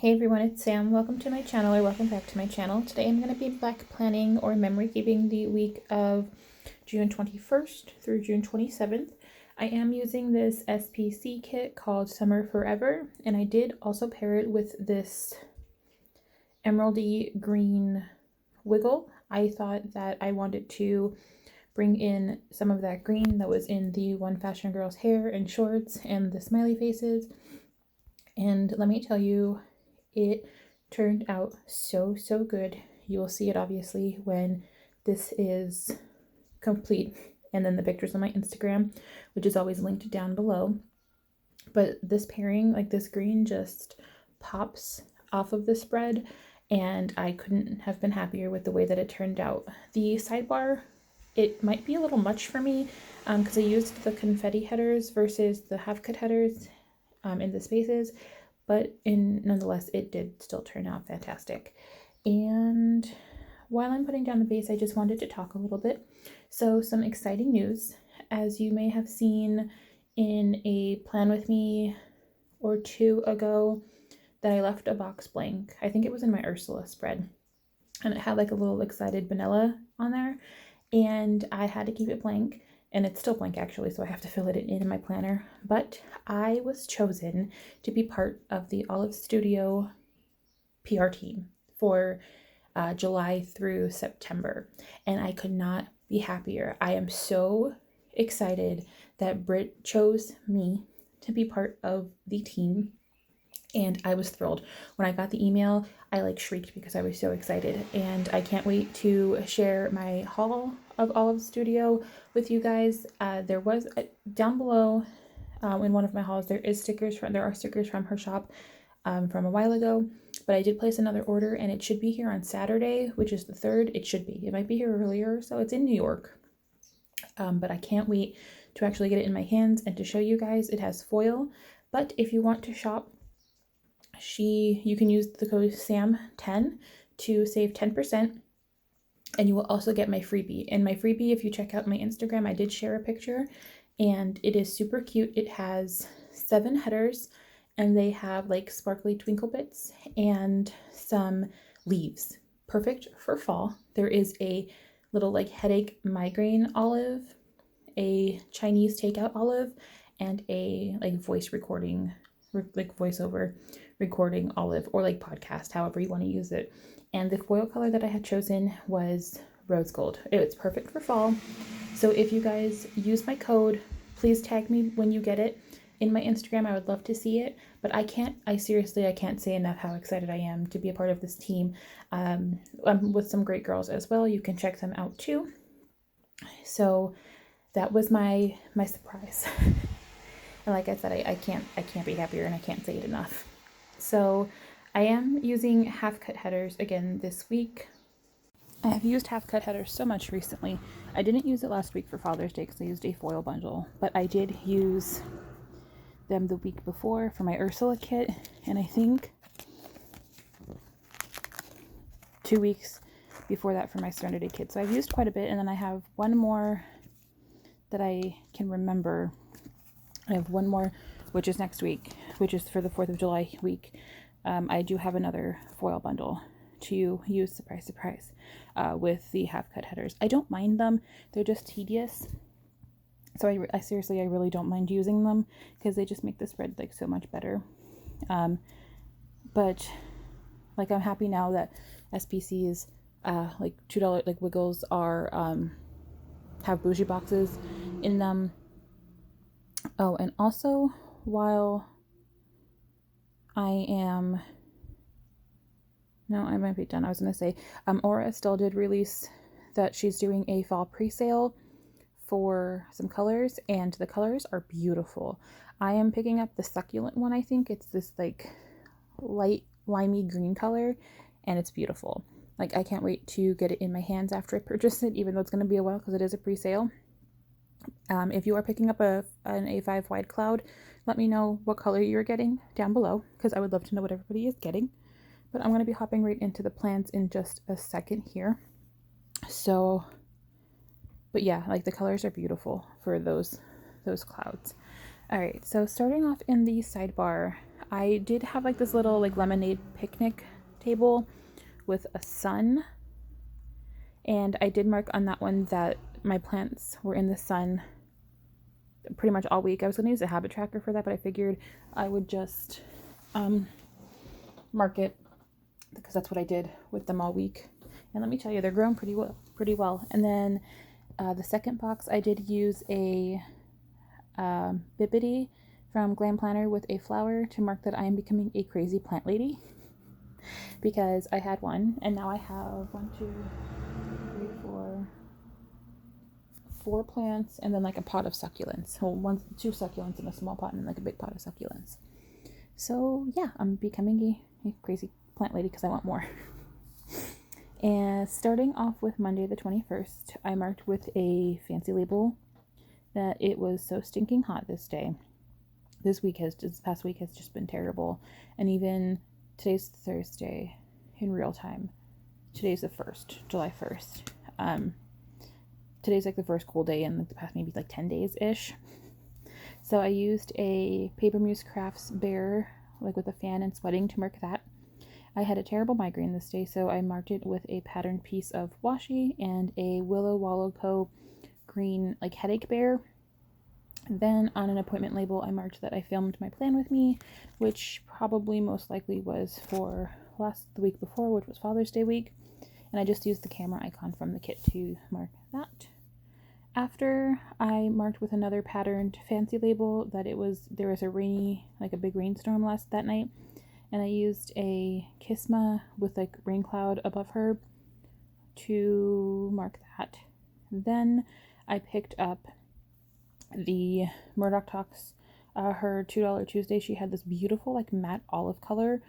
Hey everyone, it's Sam. Welcome to my channel, or welcome back to my channel. Today I'm going to be back planning or memory keeping the week of June 21st through June 27th. I am using this SPC kit called Summer Forever, and I did also pair it with this emeraldy green wiggle. I thought that I wanted to bring in some of that green that was in the One Fashion Girl's hair and shorts and the smiley faces. And let me tell you, it turned out so good. You will see it obviously when this is complete, and then the pictures on my Instagram, which is always linked down below. But this pairing, like this green, just pops off of the spread, and I couldn't have been happier with the way that it turned out. The sidebar, it might be a little much for me because I used the confetti headers versus the half cut headers in the spaces, but nonetheless, it did still turn out fantastic. And while I'm putting down the base, I just wanted to talk a little bit. So some exciting news. As you may have seen in a plan with me or two ago, that I left a box blank. I think it was in my Ursula spread, and it had like a little excited vanilla on there, and I had to keep it blank. And it's still blank actually, so I have to fill it in my planner. But I was chosen to be part of the OliveStudio PR team for July through September, and I could not be happier. I am so excited that Britt chose me to be part of the team, and I was thrilled. When I got the email, I like shrieked because I was so excited, and I can't wait to share my haul of OliveStudio with you guys. There was down below in one of my hauls, there are stickers from her shop from a while ago, but I did place another order, and it should be here on Saturday, which is the 3rd. It might be here earlier, so it's in New York. But I can't wait to actually get it in my hands and to show you guys. It has foil, but if you want to shop, you can use the code SAM10 to save 10%, and you will also get my freebie. And my freebie, if you check out my Instagram, I did share a picture, and it is super cute. It has 7 headers, and they have like sparkly twinkle bits and some leaves. Perfect for fall. There is a little like headache migraine olive, a Chinese takeout olive, and a like voiceover recording olive, or like podcast, however you want to use it. And the foil color that I had chosen was rose gold. It's perfect for fall. So if you guys use my code, please tag me when you get it in my Instagram. I would love to see it. But I seriously can't say enough how excited I am to be a part of this team. I'm with some great girls as well. You can check them out too. So that was my surprise. And like I said, I can't be happier, and I can't say it enough. So I am using half cut headers again this week. I have used half cut headers so much recently. I didn't use it last week for Father's Day because I used a foil bundle, but I did use them the week before for my Ursula kit, and I think 2 weeks before that for my Serenity kit. So I've used quite a bit, and then I have one more that I can remember. I have one more, which is next week, which is for the 4th of July week. I do have another foil bundle to use, surprise, with the half-cut headers. I don't mind them. They're just tedious. So I seriously really don't mind using them because they just make the spread like so much better. But like I'm happy now that SPC's like $2 like wiggles are have bougie boxes in them. Oh, and also while I might be done. I was going to say, Estelle did release that she's doing a fall pre-sale for some colors, and the colors are beautiful. I am picking up the succulent one. I think it's this like light limey green color, and it's beautiful. Like I can't wait to get it in my hands after I purchase it, even though it's going to be a while because it is a pre-sale. If you are picking up an A5 wide cloud, let me know what color you're getting down below, because I would love to know what everybody is getting. But I'm going to be hopping right into the plans in just a second here. So, but yeah, like the colors are beautiful for those clouds. All right, so starting off in the sidebar, I did have like this little like lemonade picnic table with a sun, and I did mark on that one that my plants were in the sun pretty much all week. I was going to use a habit tracker for that, but I figured I would just mark it because that's what I did with them all week. And let me tell you, they're growing pretty well. And then the second box, I did use a bippity from Glam Planner with a flower to mark that I am becoming a crazy plant lady, because I had one and now I have 4 plants, and then like a pot of succulents. Well, 2 succulents in a small pot, and then like a big pot of succulents. So yeah, I'm becoming a crazy plant lady because I want more. And starting off with Monday the 21st, I marked with a fancy label that it was so stinking hot this day. This past week has just been terrible. And even today's Thursday in real time. Today's the 1st, July 1st. Today's like the first cool day in the past maybe like 10 days-ish. So I used a Paper Muse Crafts bear, like with a fan and sweating, to mark that. I had a terrible migraine this day, so I marked it with a patterned piece of washi and a Willow Wallow Co. green like headache bear. Then on an appointment label, I marked that I filmed my plan with me, which probably most likely was for the week before, which was Father's Day week. And I just used the camera icon from the kit to mark that. After, I marked with another patterned fancy label that there was a big rainstorm that night, and I used a Kisma with like rain cloud above her to mark that. Then I picked up the Murdoch Talks, her $2 Tuesday. She had this beautiful like matte olive color,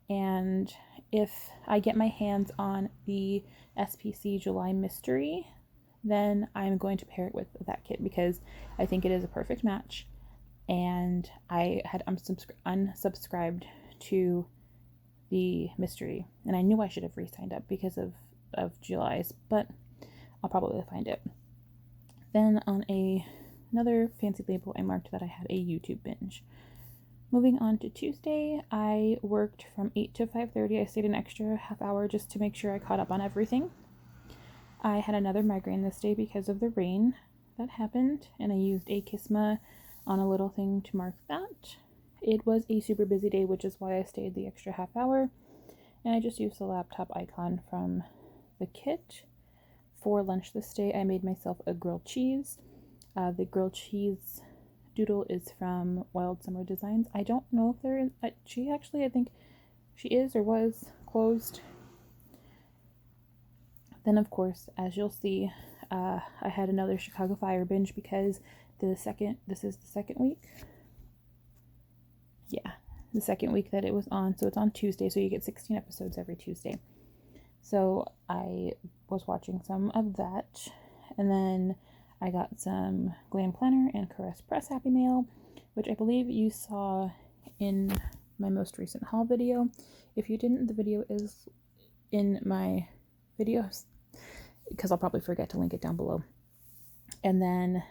and if I get my hands on the SPC July Mystery, then I'm going to pair it with that kit because I think it is a perfect match. And I had unsubscribed to the mystery, and I knew I should have re-signed up because of July's, but I'll probably find it. Then on another fancy label, I marked that I had a YouTube binge. Moving on to Tuesday, I worked from 8 to 5:30. I stayed an extra half hour just to make sure I caught up on everything. I had another migraine this day because of the rain that happened, and I used a Kisma on a little thing to mark that. It was a super busy day, which is why I stayed the extra half hour, and I just used the laptop icon from the kit. For lunch this day, I made myself a grilled cheese. The grilled cheese doodle is from Wild Summer Designs. I don't know if they're I think she is or was closed. Then, of course, as you'll see, I had another Chicago Fire binge because this is the second week. Yeah, the second week that it was on. So it's on Tuesday, so you get 16 episodes every Tuesday. So I was watching some of that, and then I got some Glam Planner and Caress Press Happy Mail, which I believe you saw in my most recent haul video. If you didn't, the video is in my videos, because I'll probably forget to link it down below. And then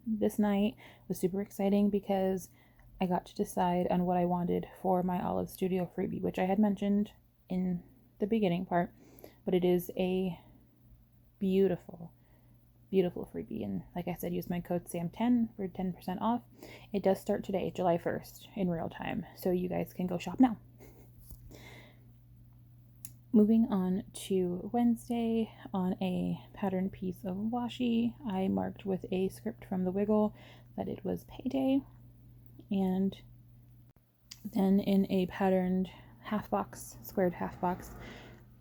this night was super exciting because I got to decide on what I wanted for my OliveStudio freebie, which I had mentioned in the beginning part, but it is a beautiful freebie. And like I said, use my code SAM10 for 10% off. It does start today, July 1st, in real time, so you guys can go shop now. Moving on to Wednesday, on a patterned piece of washi, I marked with a script from the Wiggle that it was payday. And then in a patterned squared half box,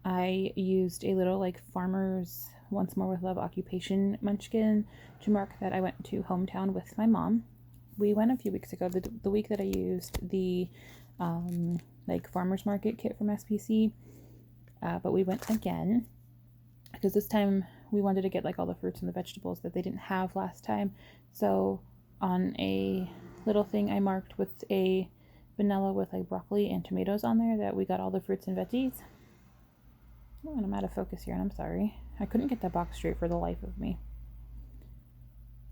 I used a little like Farmers Once More with Love occupation munchkin to mark that I went to Hometown with my mom. We went a few weeks ago, the week that I used the like farmers market kit from SPC, but we went again because this time we wanted to get like all the fruits and the vegetables that they didn't have last time. So on a little thing I marked with a vanilla with like broccoli and tomatoes on there that we got all the fruits and veggies. Oh, and I'm out of focus here, and I'm sorry. I couldn't get that box straight for the life of me,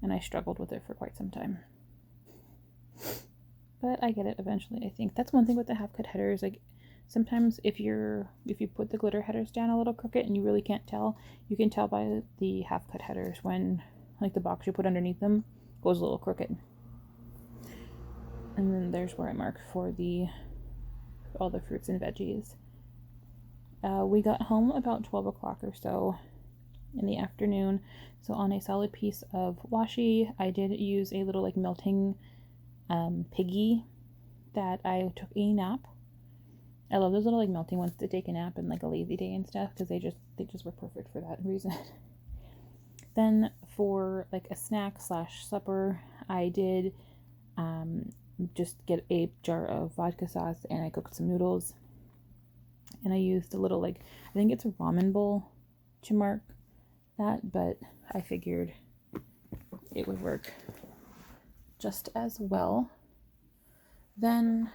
and I struggled with it for quite some time. but I get it eventually. I think that's one thing with the half cut headers. Like sometimes if you put the glitter headers down a little crooked and you really can't tell, you can tell by the half cut headers when like the box you put underneath them goes a little crooked. And then there's where I mark for all the fruits and veggies. We got home about 12 o'clock or so in the afternoon. So on a solid piece of washi, I did use a little like melting piggy that I took a nap. I love those little like melting ones to take a nap and like a lazy day and stuff because they just were perfect for that reason. Then for like a snack / supper, I did just get a jar of vodka sauce and I cooked some noodles. And I used a little like, I think it's a ramen bowl to mark that, but I figured it would work just as well. Then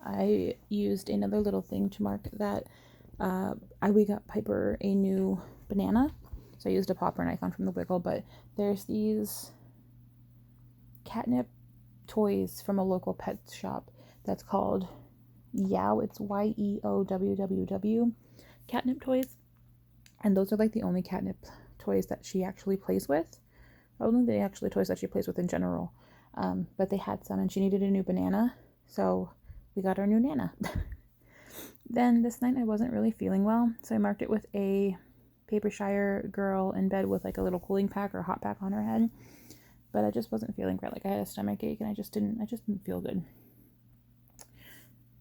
I used another little thing to mark that we got Piper a new banana. So I used a popper and icon from the Wiggle, but there's these catnip toys from a local pet shop that's called Yow. It's YEOWWW catnip toys. And those are like the only catnip toys that she actually plays with. Only the actually toys that she plays with in general. But they had some and she needed a new banana. So we got our new Nana. Then this night I wasn't really feeling well. So I marked it with a Papershire girl in bed with like a little cooling pack or hot pack on her head. But I just wasn't feeling great. Like I had a stomach ache and I just didn't feel good.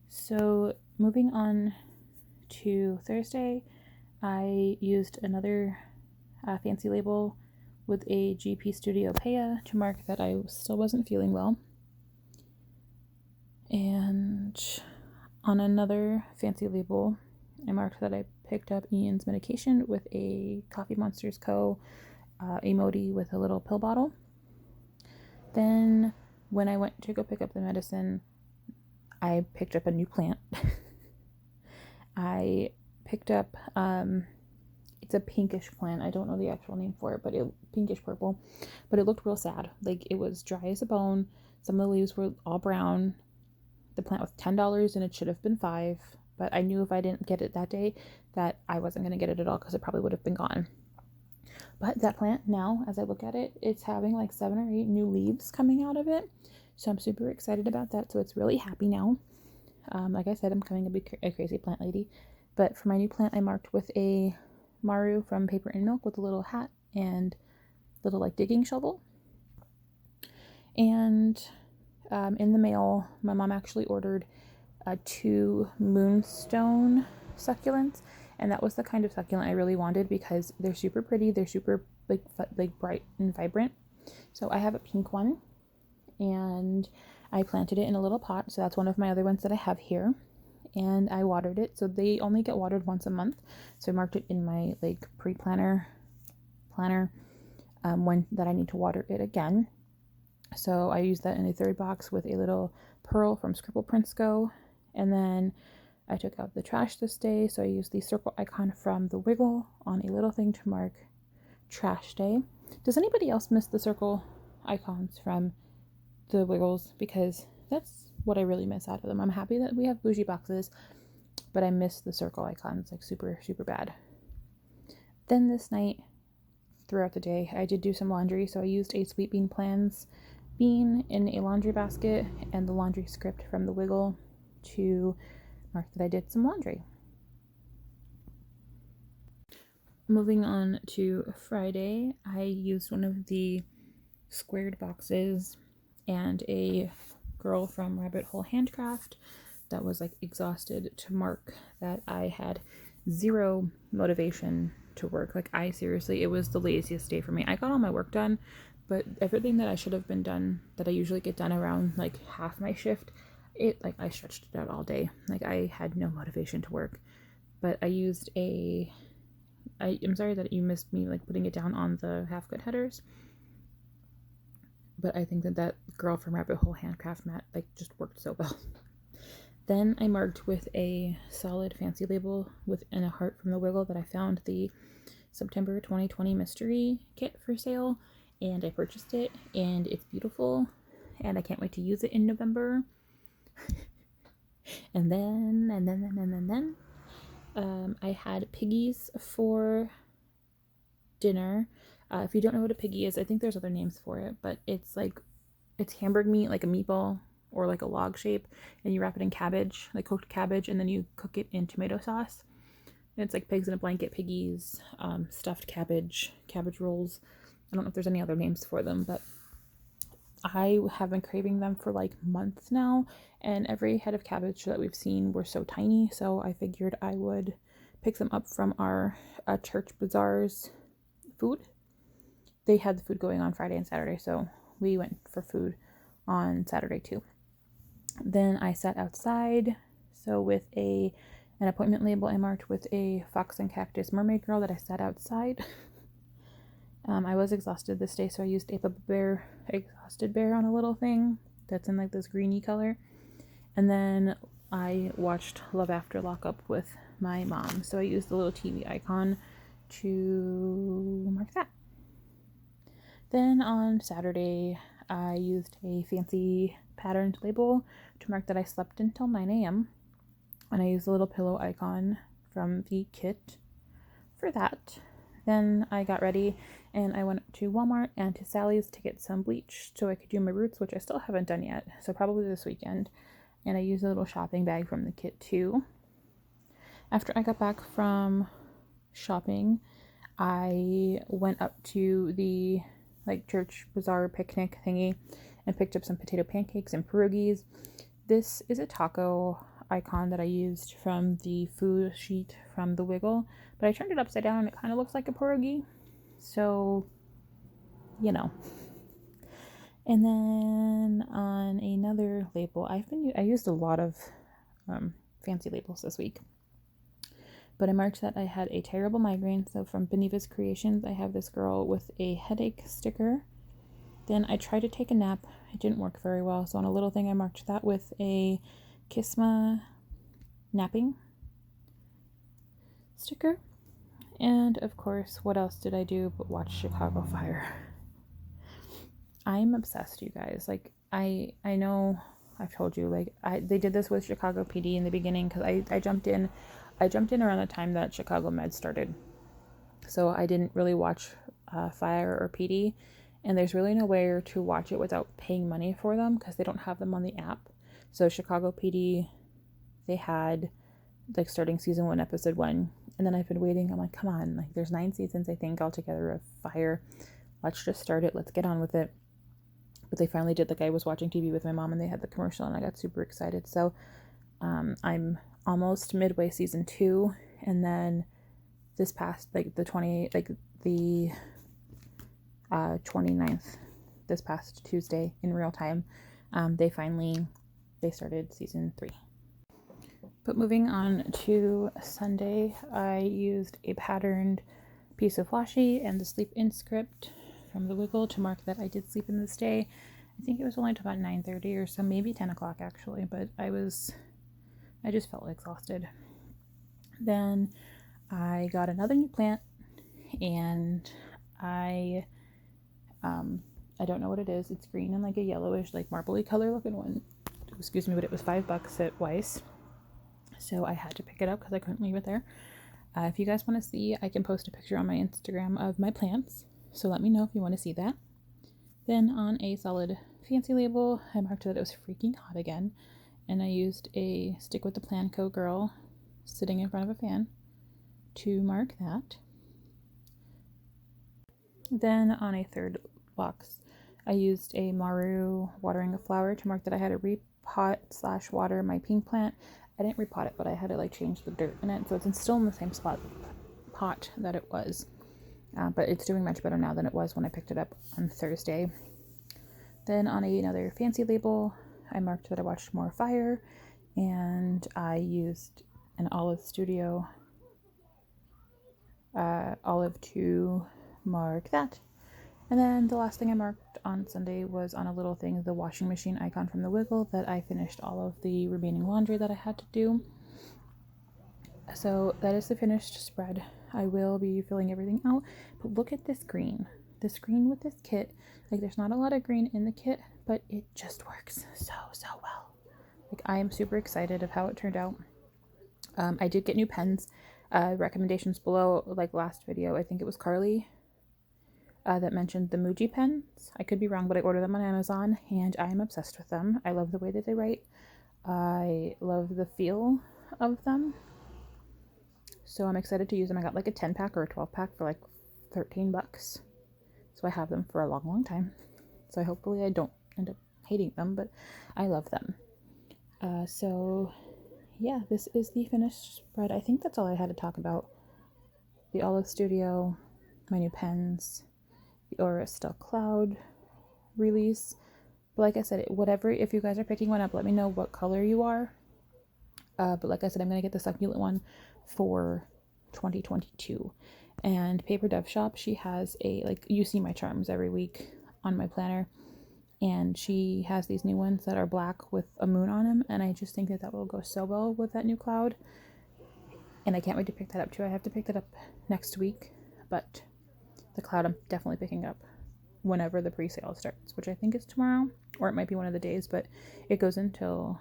So moving on to Thursday, I used another fancy label with a GP Studio Paya to mark that I still wasn't feeling well. And on another fancy label, I marked that I picked up Ian's medication with a Coffee Monsters Co. Emoji with a little pill bottle. Then when I went to go pick up the medicine, I picked up a new plant. I picked up, it's a pinkish plant. I don't know the actual name for it, but pinkish purple. But it looked real sad. Like it was dry as a bone. Some of the leaves were all brown. The plant was $10 and it should have been $5. But I knew if I didn't get it that day that I wasn't going to get it at all because it probably would have been gone. But that plant now, as I look at it, it's having like 7 or 8 new leaves coming out of it. So I'm super excited about that. So it's really happy now. Like I said, I'm becoming a crazy plant lady. But for my new plant, I marked with a Maru from Paper and Milk with a little hat and little like digging shovel. And in the mail, my mom actually ordered 2 moonstone succulents. And that was the kind of succulent I really wanted because they're super pretty. They're super like bright and vibrant. So I have a pink one. And I planted it in a little pot. So that's one of my other ones that I have here. And I watered it. So they only get watered once a month. So I marked it in my like planner when that I need to water it again. So I used that in a 3rd box with a little pearl from Scribble Prince Go. And then I took out the trash this day. So I used the circle icon from the Wiggle on a little thing to mark trash day. Does anybody else miss the circle icons from the Wiggles? Because that's what I really miss out of them. I'm happy that we have bougie boxes, but I miss the circle icons like super, super bad. Then this night, throughout the day, I did do some laundry. So I used a Sweet Bean Plans bean in a laundry basket and the laundry script from the Wiggle to mark that I did some laundry. Moving on to Friday, I used one of the squared boxes and a girl from Rabbit Hole Handcraft that was like exhausted to mark that I had 0 motivation to work. Like it was the laziest day for me. I got all my work done, but everything that I should have been done that I usually get done around like half my shift, I stretched it out all day. Like I had no motivation to work. But I used I'm sorry that you missed me like putting it down on the half cut headers. But I think that girl from Rabbit Hole Handcraft mat like just worked so well. Then I marked with a solid fancy label within a heart from the Wiggle that I found the September 2020 mystery kit for sale, and I purchased it, and it's beautiful. and I can't wait to use it in November. And then I had piggies for dinner. If you don't know what a piggy is, I think there's other names for it, but it's hamburg meat, like a meatball or like a log shape, and you wrap it in cabbage, like cooked cabbage, and then you cook it in tomato sauce. And it's like pigs in a blanket, piggies, stuffed cabbage rolls. I don't know if there's any other names for them, but I have been craving them for like months now, and every head of cabbage that we've seen were so tiny, so I figured I would pick them up from our church bazaar's food. They had the food going on Friday and Saturday, so we went for food on Saturday too. Then I sat outside, so with an appointment label I marked with a fox and cactus mermaid girl that I sat outside. I was exhausted this day, so I used a Bubba Bear exhausted bear on a little thing that's in like this greeny color. And then I watched Love After Lockup with my mom, so I used the little TV icon to mark that. Then on Saturday, I used a fancy patterned label to mark that I slept until 9 a.m. And I used the little pillow icon from the kit for that. Then I got ready and I went to Walmart and to Sally's to get some bleach so I could do my roots, which I still haven't done yet, so probably this weekend. And I used a little shopping bag from the kit too. After I got back from shopping, I went up to the church bazaar picnic thingy and picked up some potato pancakes and pierogies. This is a taco icon that I used from the food sheet from the Wiggle, but I turned it upside down and it kind of looks like a pierogi, so you know. And then on another label, I used a lot of fancy labels this week, but I marked that I had a terrible migraine. So from Beneva's Creations, I have this girl with a headache sticker. Then I tried to take a nap. It didn't work very well, so on a little thing I marked that with a Kisma napping sticker. And of course, what else did I do but watch Chicago Fire? I'm obsessed, you guys. Like, I know I've told you, like, they did this with Chicago PD in the beginning because I jumped in around the time that Chicago Med started, so I didn't really watch Fire or PD, and there's really nowhere to watch it without paying money for them because they don't have them on the app. So Chicago PD, they had like starting season 1, episode 1, and then I've been waiting. I'm like, come on, like there's 9 seasons I think altogether of Fire. Let's just start it. Let's get on with it. But they finally did. Like, I was watching TV with my mom and they had the commercial and I got super excited. So I'm almost midway season 2, and then this past the 29th, this past Tuesday in real time, they started season 3. But moving on to Sunday, I used a patterned piece of washi and the sleep in script from the Wiggle to mark that I did sleep in this day. I think it was only to about 9:30 or so, maybe 10 o'clock actually, but I just felt exhausted. Then I got another new plant, and I don't know what it is. It's green and like a yellowish, like marbly color looking one. Excuse me, but it was $5 at Weiss, so I had to pick it up because I couldn't leave it there. If you guys want to see, I can post a picture on my Instagram of my plants, so let me know if you want to see that. Then on a solid fancy label, I marked that it was freaking hot again, and I used a Stick with the Plan Co. girl sitting in front of a fan to mark that. Then on a third box, I used a Maru watering a flower to mark that I had to repot / water my pink plant. I didn't repot it, but I had to like change the dirt in it, so it's still in the same pot that it was. But it's doing much better now than it was when I picked it up on Thursday. Then on another fancy label, I marked that I watched more Fire, and I used an OliveStudio olive to mark that. And then the last thing I marked on Sunday was on a little thing, the washing machine icon from the Wiggle, that I finished all of the remaining laundry that I had to do. So that is the finished spread. I will be filling everything out, but look at this green. this green with this kit, like there's not a lot of green in the kit, but it just works so well. Like I am super excited of how it turned out. I did get new pens. Recommendations below, like last video, I think it was Carly that mentioned the Muji pens. I could be wrong, but I ordered them on Amazon and I am obsessed with them. I love the way that they write. I love the feel of them. So I'm excited to use them. I got like a 10 pack or a 12 pack for like 13 bucks. So I have them for a long time. So hopefully I don't end up hating them, but I love them. So yeah, this is the finished spread. I think that's all I had to talk about. The OliveStudio, my new pens, the Estelle Cloud release. But like I said, whatever, if you guys are picking one up, let me know what color you are. But like I said, I'm going to get the succulent one for 2022. And Paper Dove Shop, she has a, like, you see my charms every week on my planner. And she has these new ones that are black with a moon on them. And I just think that will go so well with that new cloud. And I can't wait to pick that up too. I have to pick that up next week. But the cloud I'm definitely picking up whenever the pre-sale starts, which I think is tomorrow. Or it might be one of the days, but it goes until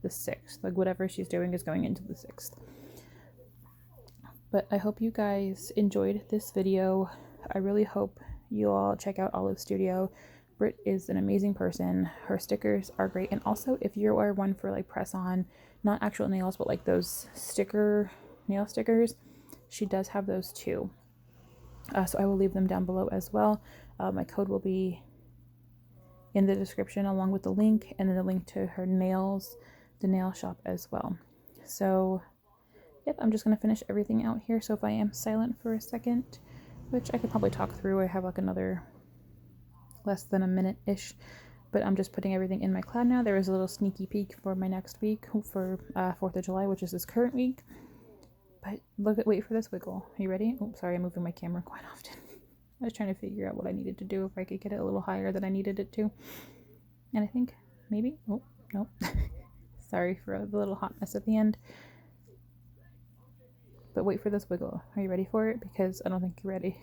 the 6th. Like whatever she's doing is going into the 6th. But I hope you guys enjoyed this video. I really hope you all check out OliveStudio. Britt is an amazing person. Her stickers are great. And also if you are one for like press on, not actual nails, but like those nail stickers, she does have those too. So I will leave them down below as well. My code will be in the description along with the link, and then the link to her nails, the nail shop as well. So yep, I'm just going to finish everything out here. So if I am silent for a second, which I could probably talk through, I have like another less than a minute-ish, but I'm just putting everything in my cloud now. There is a little sneaky peek for my next week for 4th of July, which is this current week. But wait for this wiggle. Are you ready? Oh, sorry, I'm moving my camera quite often. I was trying to figure out what I needed to do, if I could get it a little higher than I needed it to. And I think maybe, oh, no. Sorry for the little hot mess at the end. But wait for this wiggle. Are you ready for it? Because I don't think you're ready.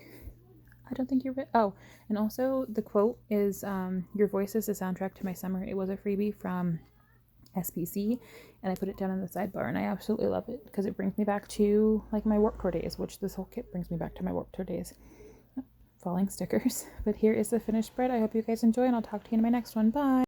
I don't think you're ready. Oh, and also the quote is, your voice is the soundtrack to my summer. It was a freebie from SPC, and I put it down on the sidebar, and I absolutely love it because it brings me back to like my Warped Tour days, which this whole kit brings me back to my Warped Tour days. Falling stickers. But here is the finished spread. I hope you guys enjoy, and I'll talk to you in my next one. Bye!